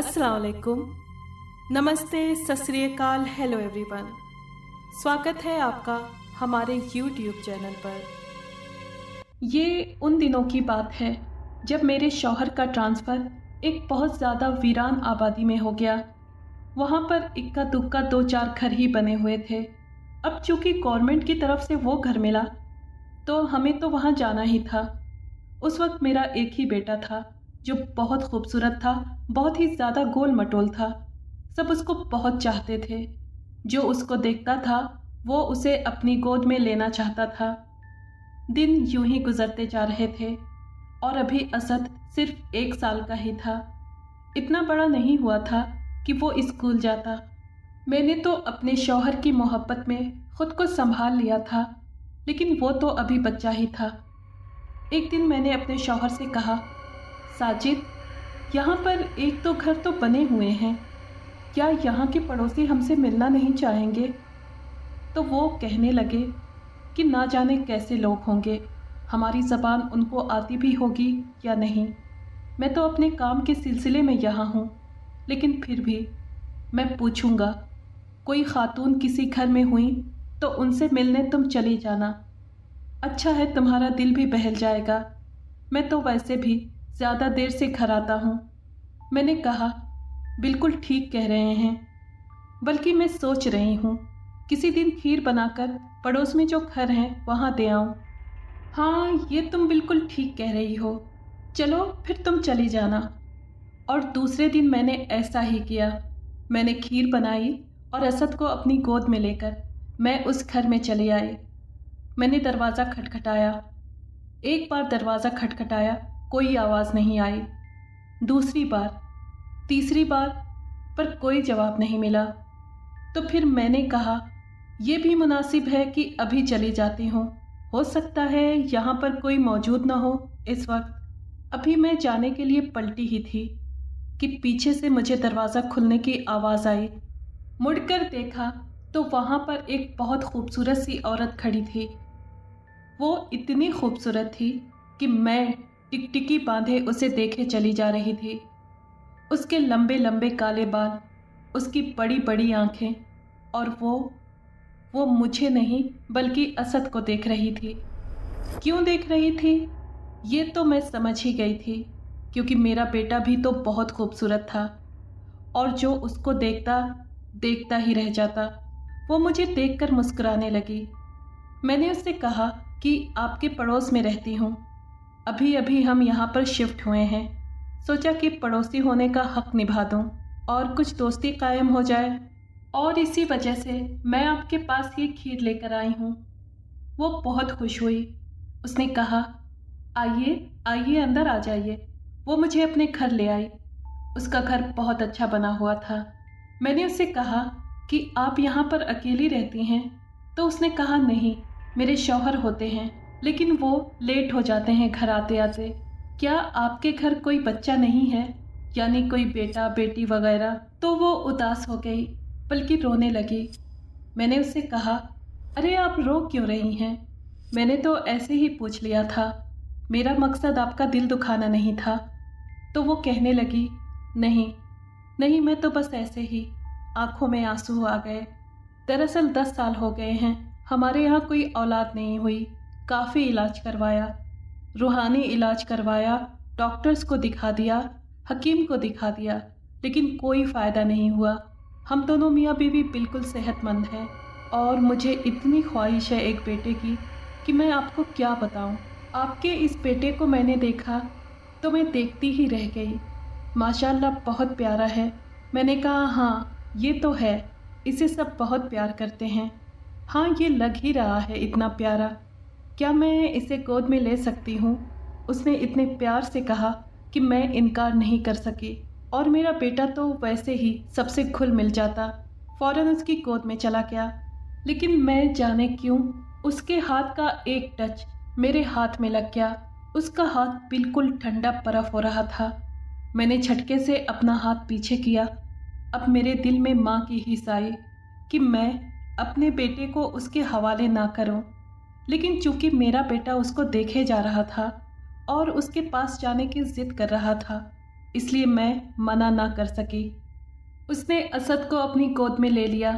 अस्सलाम वालेकुम, नमस्ते, सत श्री अकाल, हेलो एवरीवन। स्वागत है आपका हमारे YouTube चैनल पर। ये उन दिनों की बात है जब मेरे शौहर का ट्रांसफ़र एक बहुत ज़्यादा वीरान आबादी में हो गया। वहाँ पर इक्का दुक्का 2-4 घर ही बने हुए थे। अब चूँकि गवर्नमेंट की तरफ से वो घर मिला तो हमें तो वहाँ जाना ही था। उस वक्त मेरा एक ही बेटा था जो बहुत खूबसूरत था, बहुत ही ज़्यादा गोल मटोल था। सब उसको बहुत चाहते थे। जो उसको देखता था वो उसे अपनी गोद में लेना चाहता था। दिन यूं ही गुजरते जा रहे थे और अभी असद सिर्फ 1 साल का ही था। इतना बड़ा नहीं हुआ था कि वो स्कूल जाता। मैंने तो अपने शौहर की मोहब्बत में खुद को संभाल लिया था, लेकिन वो तो अभी बच्चा ही था। एक दिन मैंने अपने शौहर से कहा, साजिद, यहाँ पर एक तो घर तो बने हुए हैं, क्या यहाँ के पड़ोसी हमसे मिलना नहीं चाहेंगे? तो वो कहने लगे कि ना जाने कैसे लोग होंगे, हमारी ज़बान उनको आती भी होगी या नहीं। मैं तो अपने काम के सिलसिले में यहाँ हूँ, लेकिन फिर भी मैं पूछूँगा, कोई खातून किसी घर में हुई तो उनसे मिलने तुम चली जाना। अच्छा है, तुम्हारा दिल भी बहल जाएगा। मैं तो वैसे भी ज़्यादा देर से घर आता हूँ। मैंने कहा, बिल्कुल ठीक कह रहे हैं, बल्कि मैं सोच रही हूँ किसी दिन खीर बनाकर पड़ोस में जो घर हैं वहाँ दे आऊँ। हाँ, ये तुम बिल्कुल ठीक कह रही हो, चलो फिर तुम चली जाना। और दूसरे दिन मैंने ऐसा ही किया। मैंने खीर बनाई और असद को अपनी गोद में लेकर मैं उस घर में चली आई। मैंने दरवाज़ा खटखटाया। एक बार दरवाज़ा खटखटाया, कोई आवाज़ नहीं आई। दूसरी बार, तीसरी बार, पर कोई जवाब नहीं मिला। तो फिर मैंने कहा, यह भी मुनासिब है कि अभी चली जाती हूँ, हो सकता है यहाँ पर कोई मौजूद ना हो इस वक्त। अभी मैं जाने के लिए पलटी ही थी कि पीछे से मुझे दरवाज़ा खुलने की आवाज़ आई। मुड़कर देखा तो वहाँ पर एक बहुत खूबसूरत सी औरत खड़ी थी। वो इतनी खूबसूरत थी कि मैं टिकटिकी बांधे उसे देखे चली जा रही थी। उसके लंबे लंबे काले बाल, उसकी बड़ी बड़ी आंखें, और वो मुझे नहीं बल्कि असद को देख रही थी। क्यों देख रही थी ये तो मैं समझ ही गई थी, क्योंकि मेरा बेटा भी तो बहुत खूबसूरत था और जो उसको देखता ही रह जाता। वो मुझे देखकर मुस्कुराने लगी। मैंने उससे कहा कि आपके पड़ोस में रहती हूँ, अभी अभी हम यहाँ पर शिफ्ट हुए हैं, सोचा कि पड़ोसी होने का हक निभा दूँ और कुछ दोस्ती कायम हो जाए, और इसी वजह से मैं आपके पास ये खीर लेकर आई हूँ। वो बहुत खुश हुई। उसने कहा, आइए आइए, अंदर आ जाइए। वो मुझे अपने घर ले आई। उसका घर बहुत अच्छा बना हुआ था। मैंने उससे कहा कि आप यहाँ पर अकेली रहती हैं? तो उसने कहा, नहीं, मेरे शौहर होते हैं, लेकिन वो लेट हो जाते हैं घर आते आते। क्या आपके घर कोई बच्चा नहीं है, यानी कोई बेटा बेटी वगैरह? तो वो उदास हो गई, बल्कि रोने लगी। मैंने उससे कहा, अरे आप रो क्यों रही हैं? मैंने तो ऐसे ही पूछ लिया था, मेरा मकसद आपका दिल दुखाना नहीं था। तो वो कहने लगी, नहीं नहीं, मैं तो बस ऐसे ही। आंखों में आंसू आ गए। दरअसल 10 साल हो गए हैं, हमारे यहाँ कोई औलाद नहीं हुई। काफ़ी इलाज करवाया, रूहानी इलाज करवाया, डॉक्टर्स को दिखा दिया, हकीम को दिखा दिया, लेकिन कोई फ़ायदा नहीं हुआ। हम दोनों मियाँ बीवी बिल्कुल सेहतमंद हैं और मुझे इतनी ख्वाहिश है एक बेटे की कि मैं आपको क्या बताऊँ। आपके इस बेटे को मैंने देखा तो मैं देखती ही रह गई। माशाल्लाह बहुत प्यारा है। मैंने कहा, हाँ ये तो है, इसे सब बहुत प्यार करते हैं। हाँ, ये लग ही रहा है इतना प्यारा। क्या मैं इसे गोद में ले सकती हूँ? उसने इतने प्यार से कहा कि मैं इनकार नहीं कर सकी, और मेरा बेटा तो वैसे ही सबसे घुल मिल जाता, फ़ौरन उसकी गोद में चला गया। लेकिन मैं जाने क्यों उसके हाथ का एक टच मेरे हाथ में लग गया। उसका हाथ बिल्कुल ठंडा बर्फ हो रहा था। मैंने झटके से अपना हाथ पीछे किया। अब मेरे दिल में माँ की हिस आई कि मैं अपने बेटे को उसके हवाले ना करूं, लेकिन चूंकि मेरा बेटा उसको देखे जा रहा था और उसके पास जाने की जिद कर रहा था, इसलिए मैं मना ना कर सकी। उसने असद को अपनी गोद में ले लिया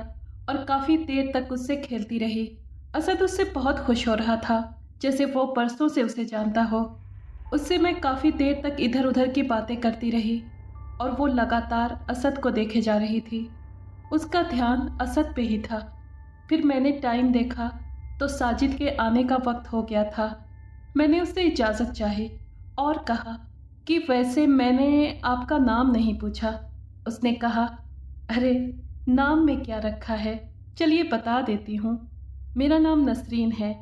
और काफ़ी देर तक उससे खेलती रही। असद उससे बहुत खुश हो रहा था, जैसे वो परसों से उसे जानता हो। उससे मैं काफ़ी देर तक इधर उधर की बातें करती रही और वो लगातार असद को देखे जा रही थी। उसका ध्यान असद पे ही था। फिर मैंने टाइम देखा तो साजिद के आने का वक्त हो गया था। मैंने उससे इजाज़त चाही और कहा कि वैसे मैंने आपका नाम नहीं पूछा। उसने कहा, अरे नाम में क्या रखा है, चलिए बता देती हूँ। मेरा नाम नसरीन है।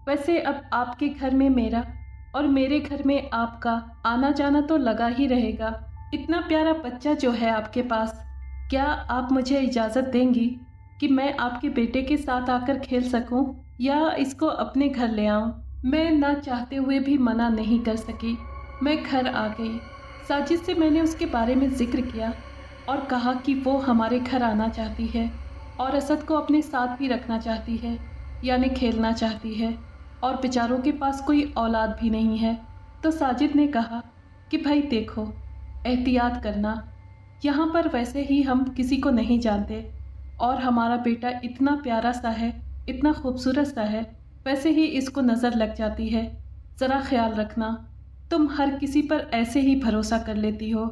वैसे अब आपके घर में मेरा और मेरे घर में आपका आना जाना तो लगा ही रहेगा। इतना प्यारा बच्चा जो है आपके पास, क्या आप मुझे इजाज़त देंगी कि मैं आपके बेटे के साथ आकर खेल सकूं या इसको अपने घर ले आऊं? मैं ना चाहते हुए भी मना नहीं कर सकी। मैं घर आ गई। साजिद से मैंने उसके बारे में जिक्र किया और कहा कि वो हमारे घर आना चाहती है और असद को अपने साथ भी रखना चाहती है, यानी खेलना चाहती है, और बेचारों के पास कोई औलाद भी नहीं है। तो साजिद ने कहा कि भाई देखो, एहतियात करना, यहाँ पर वैसे ही हम किसी को नहीं जानते और हमारा बेटा इतना प्यारा सा है, इतना खूबसूरत सा है, वैसे ही इसको नज़र लग जाती है। ज़रा ख्याल रखना, तुम हर किसी पर ऐसे ही भरोसा कर लेती हो।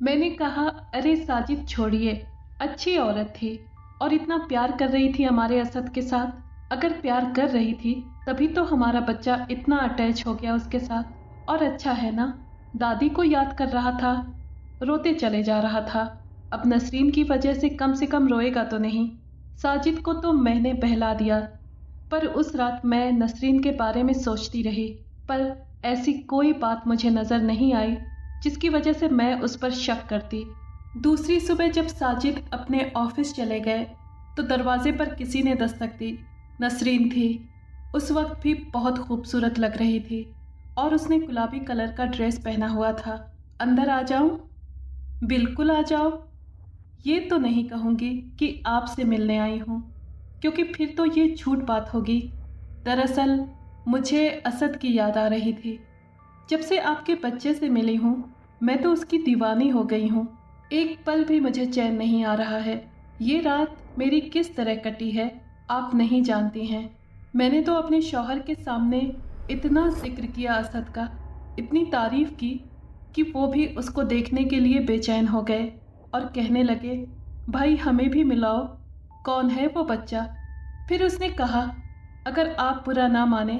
मैंने कहा, अरे साजिद छोड़िए, अच्छी औरत थी और इतना प्यार कर रही थी हमारे असद के साथ। अगर प्यार कर रही थी तभी तो हमारा बच्चा इतना अटैच हो गया उसके साथ। और अच्छा है ना, दादी को याद कर रहा था, रोते चले जा रहा था। अब नसरीन की वजह से कम रोएगा तो नहीं। साजिद को तो मैंने बहला दिया, पर उस रात मैं नसरीन के बारे में सोचती रही, पर ऐसी कोई बात मुझे नज़र नहीं आई जिसकी वजह से मैं उस पर शक करती। दूसरी सुबह जब साजिद अपने ऑफिस चले गए तो दरवाजे पर किसी ने दस्तक दी। नसरीन थी। उस वक्त भी बहुत खूबसूरत लग रही थी और उसने गुलाबी कलर का ड्रेस पहना हुआ था। अंदर आ जाऊं? बिल्कुल आ जाओ। ये तो नहीं कहूँगी कि आपसे मिलने आई हूँ, क्योंकि फिर तो ये झूठ बात होगी। दरअसल मुझे असद की याद आ रही थी। जब से आपके बच्चे से मिली हूँ मैं तो उसकी दीवानी हो गई हूँ। एक पल भी मुझे चैन नहीं आ रहा है। ये रात मेरी किस तरह कटी है आप नहीं जानती हैं। मैंने तो अपने शौहर के सामने इतना जिक्र किया असद का, इतनी तारीफ़ की कि वो भी उसको देखने के लिए बेचैन हो गए और कहने लगे, भाई हमें भी मिलाओ, कौन है वो बच्चा। फिर उसने कहा, अगर आप बुरा ना माने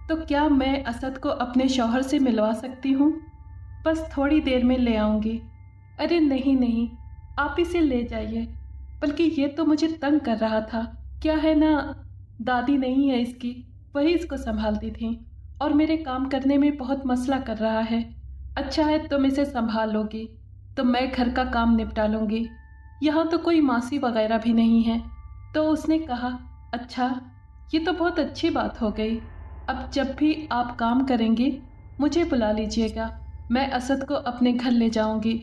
तो क्या मैं असद को अपने शौहर से मिलवा सकती हूँ? बस थोड़ी देर में ले आऊँगी। अरे नहीं नहीं, आप इसे ले जाइए, बल्कि ये तो मुझे तंग कर रहा था। क्या है ना, दादी नहीं है इसकी, वही इसको संभालती थी और मेरे काम करने में बहुत मसला कर रहा है। अच्छा है तुम इसे संभाल लोगी तो मैं घर का काम निपटा लूँगी। यहाँ तो कोई मासी वगैरह भी नहीं है। तो उसने कहा, अच्छा ये तो बहुत अच्छी बात हो गई। अब जब भी आप काम करेंगी मुझे बुला लीजिएगा, मैं असद को अपने घर ले जाऊंगी।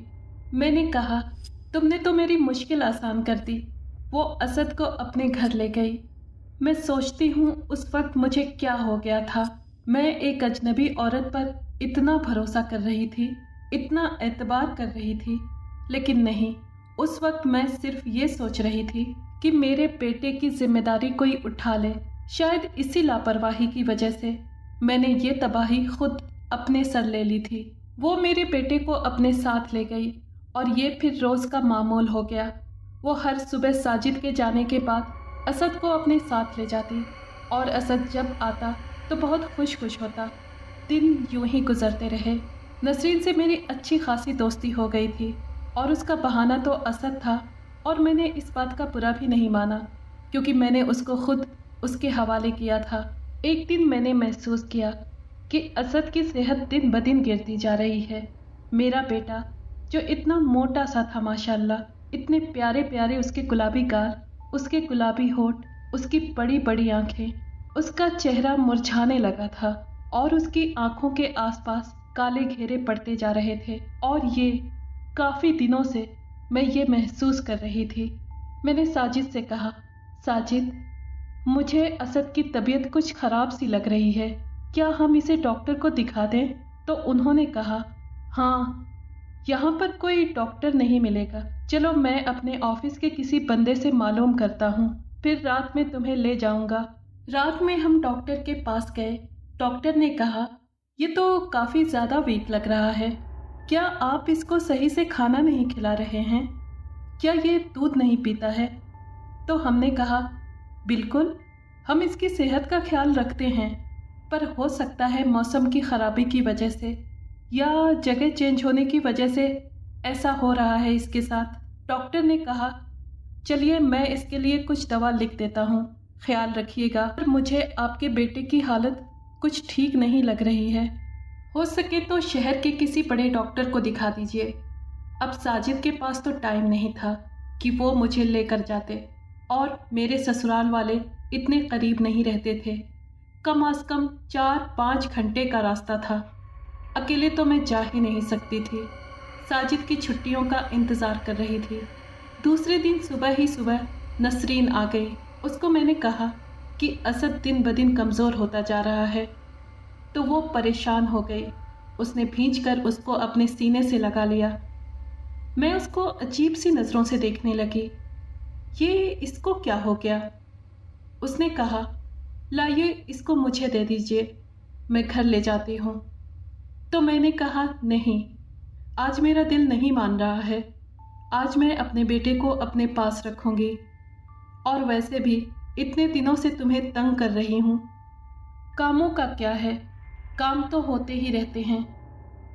मैंने कहा, तुमने तो मेरी मुश्किल आसान कर दी। वो असद को अपने घर ले गई। मैं सोचती हूँ उस वक्त मुझे क्या हो गया था। मैं एक अजनबी औरत पर इतना भरोसा कर रही थी, इतना एतबार कर रही थी, लेकिन नहीं, उस वक्त मैं सिर्फ ये सोच रही थी कि मेरे बेटे की जिम्मेदारी कोई उठा ले। शायद इसी लापरवाही की वजह से मैंने ये तबाही खुद अपने सर ले ली थी। वो मेरे बेटे को अपने साथ ले गई और ये फिर रोज़ का मामूल हो गया। वो हर सुबह साजिद के जाने के बाद असद को अपने साथ ले जाती और असद जब आता तो बहुत खुश होता। दिन यूं ही गुजरते रहे। नसरीन से मेरी अच्छी खासी दोस्ती हो गई थी और उसका बहाना तो असद था, और मैंने इस बात का बुरा भी नहीं माना क्योंकि मैंने उसको खुद उसके हवाले किया था। एक दिन मैंने महसूस किया कि असद की सेहत दिन ब दिन गिरती जा रही है। मेरा बेटा जो इतना मोटा सा था माशाल्लाह, इतने प्यारे प्यारे उसके गुलाबी गाल, उसके गुलाबी होठ, उसकी बड़ी बड़ी आंखें, उसका चेहरा मुरझाने लगा था और उसकी आंखों के आसपास काले घेरे पड़ते जा रहे थे। और ये काफ़ी दिनों से मैं ये महसूस कर रही थी। मैंने साजिद से कहा, साजिद मुझे असद की तबीयत कुछ ख़राब सी लग रही है, क्या हम इसे डॉक्टर को दिखा दें? तो उन्होंने कहा, हाँ यहाँ पर कोई डॉक्टर नहीं मिलेगा। चलो मैं अपने ऑफिस के किसी बंदे से मालूम करता हूँ, फिर रात में तुम्हें ले जाऊंगा। रात में हम डॉक्टर के पास गए। डॉक्टर ने कहा, ये तो काफ़ी ज़्यादा वीक लग रहा है। क्या आप इसको सही से खाना नहीं खिला रहे हैं? क्या ये दूध नहीं पीता है? तो हमने कहा, बिल्कुल, हम इसकी सेहत का ख्याल रखते हैं, पर हो सकता है मौसम की ख़राबी की वजह से या जगह चेंज होने की वजह से ऐसा हो रहा है इसके साथ। डॉक्टर ने कहा, चलिए मैं इसके लिए कुछ दवा लिख देता हूँ, ख्याल रखिएगा। पर मुझे आपके बेटे की हालत कुछ ठीक नहीं लग रही है। हो सके तो शहर के किसी बड़े डॉक्टर को दिखा दीजिए। अब साजिद के पास तो टाइम नहीं था कि वो मुझे लेकर जाते, और मेरे ससुराल वाले इतने करीब नहीं रहते थे। कम से कम 4-5 घंटे का रास्ता था। अकेले तो मैं जा ही नहीं सकती थी। साजिद की छुट्टियों का इंतज़ार कर रही थी। दूसरे दिन सुबह ही सुबह नसरीन आ गई। उसको मैंने कहा कि असद दिन ब दिन कमज़ोर होता जा रहा है, तो वो परेशान हो गई। उसने भींचकर उसको अपने सीने से लगा लिया। मैं उसको अजीब सी नज़रों से देखने लगी। ये इसको क्या हो गया? उसने कहा, लाइए इसको मुझे दे दीजिए, मैं घर ले जाती हूँ। तो मैंने कहा, नहीं, आज मेरा दिल नहीं मान रहा है। आज मैं अपने बेटे को अपने पास रखूँगी। और वैसे भी इतने दिनों से तुम्हें तंग कर रही हूँ। कामों का क्या है, काम तो होते ही रहते हैं,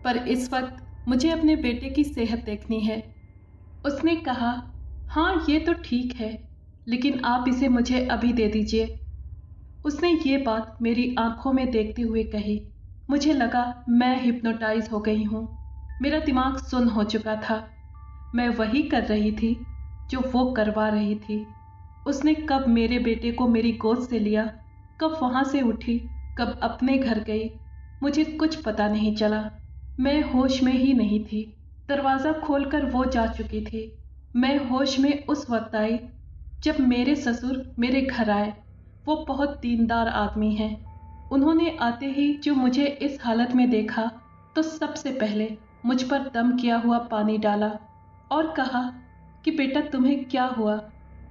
पर इस वक्त मुझे अपने बेटे की सेहत देखनी है। उसने कहा, हाँ ये तो ठीक है, लेकिन आप इसे मुझे अभी दे दीजिए। उसने ये बात मेरी आंखों में देखते हुए कही। मुझे लगा मैं हिप्नोटाइज हो गई हूँ। मेरा दिमाग सुन्न हो चुका था। मैं वही कर रही थी जो वो करवा रही थी। उसने कब मेरे बेटे को मेरी गोद से लिया, कब वहाँ से उठी, कब अपने घर गई, मुझे कुछ पता नहीं चला। मैं होश में ही नहीं थी। दरवाज़ा खोलकर वो जा चुकी थी। मैं होश में उस वक्त आई जब मेरे ससुर मेरे घर आए। वो बहुत दीनदार आदमी हैं। उन्होंने आते ही जो मुझे इस हालत में देखा, तो सबसे पहले मुझ पर दम किया हुआ पानी डाला और कहा कि बेटा तुम्हें क्या हुआ,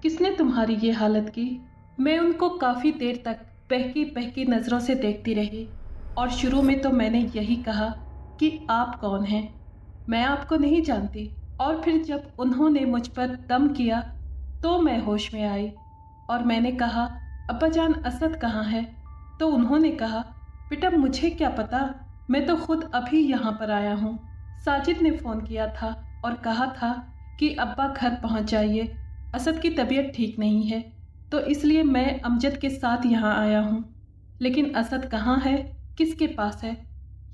किसने तुम्हारी ये हालत की। मैं उनको काफ़ी देर तक बहकी बहकी नज़रों से देखती रही, और शुरू में तो मैंने यही कहा कि आप कौन हैं, मैं आपको नहीं जानती। और फिर जब उन्होंने मुझ पर दम किया तो मैं होश में आई और मैंने कहा, अब्बा जान असद कहाँ है? तो उन्होंने कहा, बेटा मुझे क्या पता, मैं तो खुद अभी यहाँ पर आया हूँ। साजिद ने फ़ोन किया था और कहा था कि अब्बा घर पहुँच जाइए, असद की तबीयत ठीक नहीं है, तो इसलिए मैं अमजद के साथ यहाँ आया हूँ। लेकिन असद कहाँ है, किसके पास है,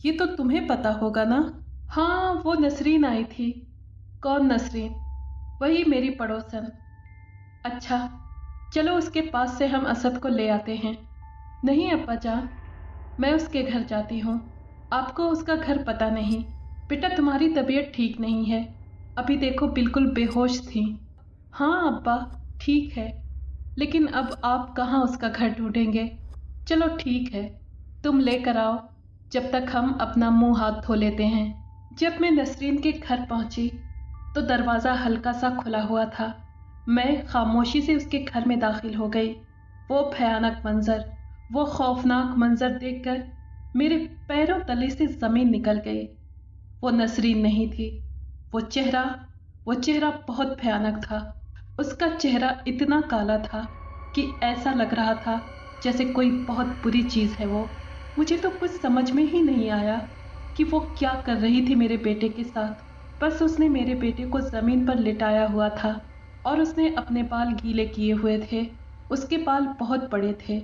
ये तो तुम्हें पता होगा ना। हाँ, वो नसरीन आई थी। कौन नसरीन? वही मेरी पड़ोसन। अच्छा, चलो उसके पास से हम असद को ले आते हैं। नहीं अब्बा जान, मैं उसके घर जाती हूँ। आपको उसका घर पता नहीं। बेटा तुम्हारी तबीयत ठीक नहीं है, अभी देखो बिल्कुल बेहोश थी। हाँ अब्बा ठीक है, लेकिन अब आप कहाँ उसका घर ढूंढेंगे। चलो ठीक है, तुम लेकर आओ, जब तक हम अपना मुंह हाथ धो लेते हैं। जब मैं नसरीन के घर पहुंची तो दरवाज़ा हल्का सा खुला हुआ था। मैं खामोशी से उसके घर में दाखिल हो गई। वो भयानक मंजर, वो खौफनाक मंजर देखकर मेरे पैरों तले से ज़मीन निकल गई। वो नसरीन नहीं थी। वो चेहरा बहुत भयानक था। उसका चेहरा इतना काला था कि ऐसा लग रहा था जैसे कोई बहुत बुरी चीज़ है वो। मुझे तो कुछ समझ में ही नहीं आया कि वो क्या कर रही थी मेरे बेटे के साथ। बस उसने मेरे बेटे को ज़मीन पर लिटाया हुआ था और उसने अपने बाल गीले किए हुए थे। उसके बाल बहुत बड़े थे।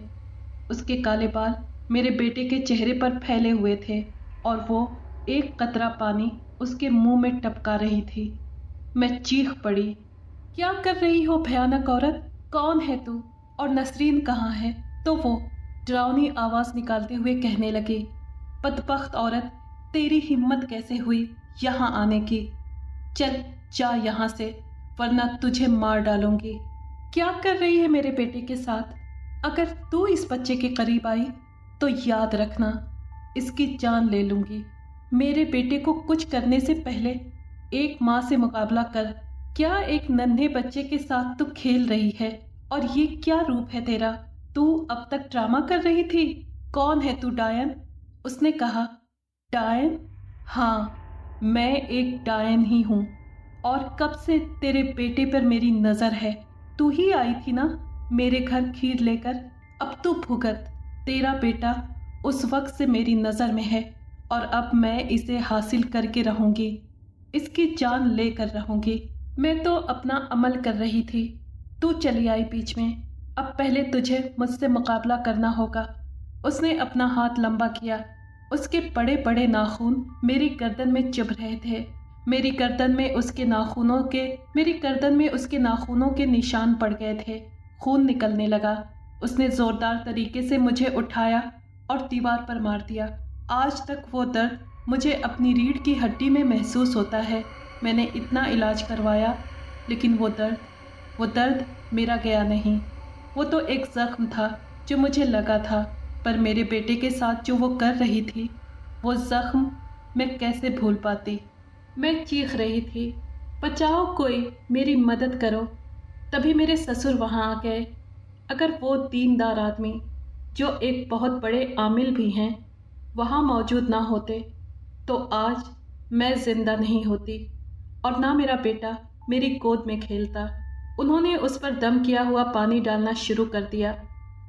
उसके काले बाल मेरे बेटे के चेहरे पर फैले हुए थे और वो एक कतरा पानी उसके मुंह में टपका रही थी। मैं चीख पड़ी, क्या कर रही हो भयानक औरत, कौन है तू और नसरीन कहाँ है? तो वो डरावनी आवाज़ निकालते हुए कहने लगी, बदबख्त औरत, तेरी हिम्मत कैसे हुई यहाँ आने की? चल जा यहाँ से, वरना तुझे मार डालूंगी। क्या कर रही है मेरे बेटे के साथ? अगर तू इस बच्चे के करीब आई तो याद रखना, इसकी जान ले लूंगी। मेरे बेटे को कुछ करने से पहले एक माँ से मुकाबला कर। क्या एक नन्हे बच्चे के साथ तू खेल रही है? और ये क्या रूप है तेरा? तू अब तक ड्रामा कर रही थी। कौन है तू डायन? उसने कहा। डायन? हाँ, मैं एक डायन ही हूँ। और कब से तेरे बेटे पर मेरी नजर है। तू ही आई थी ना मेरे घर खीर लेकर। अब तू भुगत। तेरा बेटा उस वक्त से मेरी नजर में है और अब मैं इसे हासिल करके रहूंगी। इसकी जान लेकर रहूंगी। मैं तो अपना अमल कर रही थी, तू चली आई बीच में। अब पहले तुझे मुझसे मुकाबला करना होगा। उसने अपना हाथ लंबा किया। उसके बड़े बड़े नाखून मेरी गर्दन में चुभ रहे थे। मेरी गर्दन में उसके नाखूनों के निशान पड़ गए थे। खून निकलने लगा। उसने जोरदार तरीके से मुझे उठाया और दीवार पर मार दिया। आज तक वो दर्द मुझे अपनी रीढ़ की हड्डी में महसूस होता है। मैंने इतना इलाज करवाया, लेकिन वो दर्द मेरा गया नहीं। वो तो एक जख्म था जो मुझे लगा था, पर मेरे बेटे के साथ जो वो कर रही थी, वो जख्म मैं कैसे भूल पाती। मैं चीख रही थी, बचाओ, कोई मेरी मदद करो। तभी मेरे ससुर वहाँ आ गए। अगर वो दीनदार आदमी, जो एक बहुत बड़े आमिल भी हैं, वहाँ मौजूद ना होते तो आज मैं जिंदा नहीं होती और ना मेरा बेटा मेरी गोद में खेलता। उन्होंने उस पर दम किया हुआ पानी डालना शुरू कर दिया।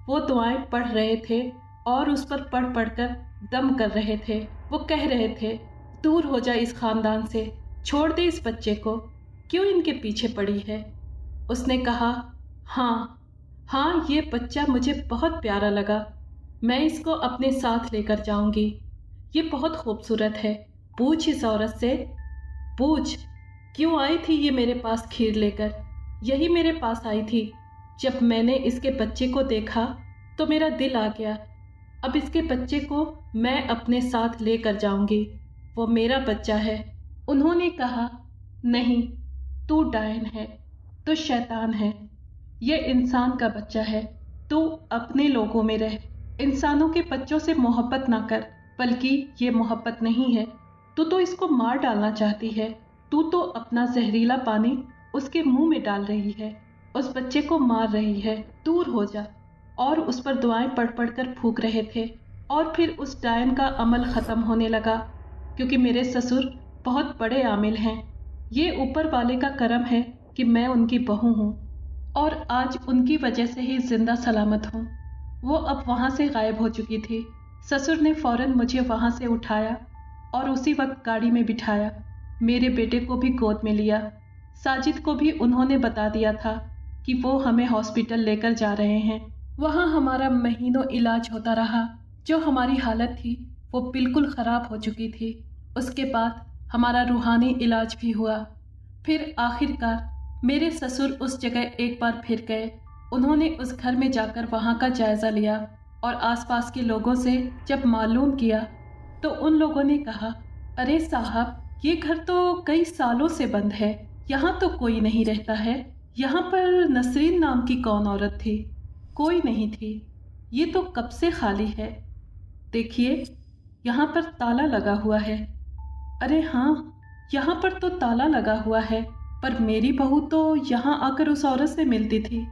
वो दुआएं पढ़ रहे थे और उस पर पढ़ पढ़कर दम कर रहे थे। वो कह रहे थे, दूर हो जा इस खानदान से, छोड़ दे इस बच्चे को, क्यों इनके पीछे पड़ी है। उसने कहा, हाँ, ये बच्चा मुझे बहुत प्यारा लगा। मैं इसको अपने साथ लेकर जाऊंगी। ये बहुत खूबसूरत है। पूछ इस औरत से, पूछ क्यों आई थी ये मेरे पास खीर लेकर। यही मेरे पास आई थी। जब मैंने इसके बच्चे को देखा तो मेरा दिल आ गया। अब इसके बच्चे को मैं अपने साथ लेकर जाऊंगी। वो मेरा बच्चा है। उन्होंने कहा, नहीं, तू डायन है, तू शैतान है। ये इंसान का बच्चा है। तू अपने लोगों में रह। इंसानों के बच्चों से मोहब्बत ना कर, बल्कि ये मोहब्बत नहीं है। तू तो इसको मार डालना चाहती है। तू तो अपना जहरीला पानी उसके मुंह में डाल रही है, उस बच्चे को मार रही है। दूर हो जा। और उस पर दुआएं पढ़ पढ़ कर फूंक रहे थे। और फिर उस डायन का अमल खत्म होने लगा, क्योंकि मेरे ससुर बहुत बड़े आमिल हैं। ये ऊपर वाले का करम है कि मैं उनकी बहू हूँ और आज उनकी वजह से ही जिंदा सलामत हूँ। वो अब वहाँ से गायब हो चुकी थी। ससुर ने फौरन मुझे वहाँ से उठाया और उसी वक्त गाड़ी में बिठाया। मेरे बेटे को भी गोद में लिया। साजिद को भी उन्होंने बता दिया था कि वो हमें हॉस्पिटल लेकर जा रहे हैं। वहाँ हमारा महीनों इलाज होता रहा। जो हमारी हालत थी वो बिल्कुल ख़राब हो चुकी थी। उसके बाद हमारा रूहानी इलाज भी हुआ। फिर आखिरकार मेरे ससुर उस जगह एक बार फिर गए। उन्होंने उस घर में जाकर वहाँ का जायज़ा लिया और आसपास के लोगों से जब मालूम किया तो उन लोगों ने कहा, अरे साहब, ये घर तो कई सालों से बंद है, यहाँ तो कोई नहीं रहता है। यहाँ पर नसरीन नाम की कौन औरत थी? कोई नहीं थी। ये तो कब से खाली है। देखिए, यहाँ पर ताला लगा हुआ है। अरे हाँ, यहाँ पर तो ताला लगा हुआ है, पर मेरी बहू तो यहाँ आकर उस औरत से मिलती थी।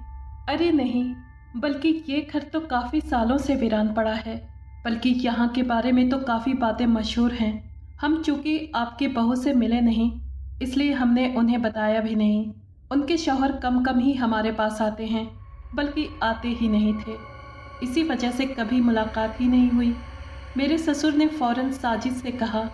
अरे नहीं, बल्कि ये घर तो काफ़ी सालों से वीरान पड़ा है। बल्कि यहाँ के बारे में तो काफ़ी बातें मशहूर हैं। हम चूँकि आपके बहू से मिले नहीं, इसलिए हमने उन्हें बताया भी नहीं। उनके शौहर कम कम ही हमारे पास आते हैं, बल्कि आते ही नहीं थे। इसी वजह से कभी मुलाकात ही नहीं हुई। मेरे ससुर ने फौरन साजिद से कहा,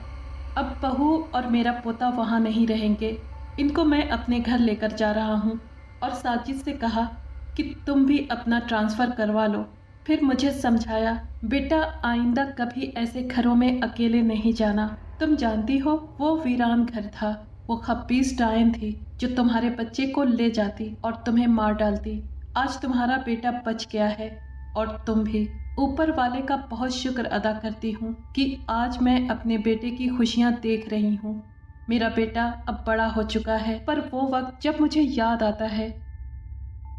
अब बहू और मेरा पोता वहाँ नहीं रहेंगे, इनको मैं अपने घर लेकर जा रहा हूँ। और साजिद से कहा कि तुम भी अपना ट्रांसफ़र करवा लो। फिर मुझे समझाया, बेटा आइंदा कभी ऐसे घरों में अकेले नहीं जाना। तुम जानती हो वो वीरान घर था। वो खब्बीस डायन थी जो तुम्हारे बच्चे को ले जाती और तुम्हें मार डालती। आज तुम्हारा बेटा बच गया है और तुम भी। ऊपर वाले का बहुत शुक्र अदा करती हूँ कि आज मैं अपने बेटे की खुशियाँ देख रही हूँ। मेरा बेटा अब बड़ा हो चुका है, पर वो वक्त जब मुझे याद आता है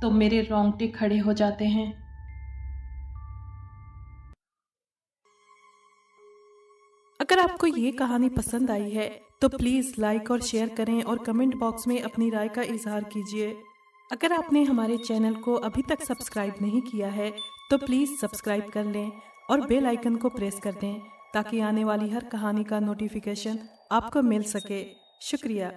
तो मेरे रोंगटे खड़े हो जाते हैं। अगर आपको ये कहानी पसंद आई है तो प्लीज़ लाइक और शेयर करें और कमेंट बॉक्स में अपनी राय का इजहार कीजिए। अगर आपने हमारे चैनल को अभी तक सब्सक्राइब नहीं किया है तो प्लीज़ सब्सक्राइब कर लें और बेल आइकन को प्रेस कर दें ताकि आने वाली हर कहानी का नोटिफिकेशन आपको मिल सके। शुक्रिया।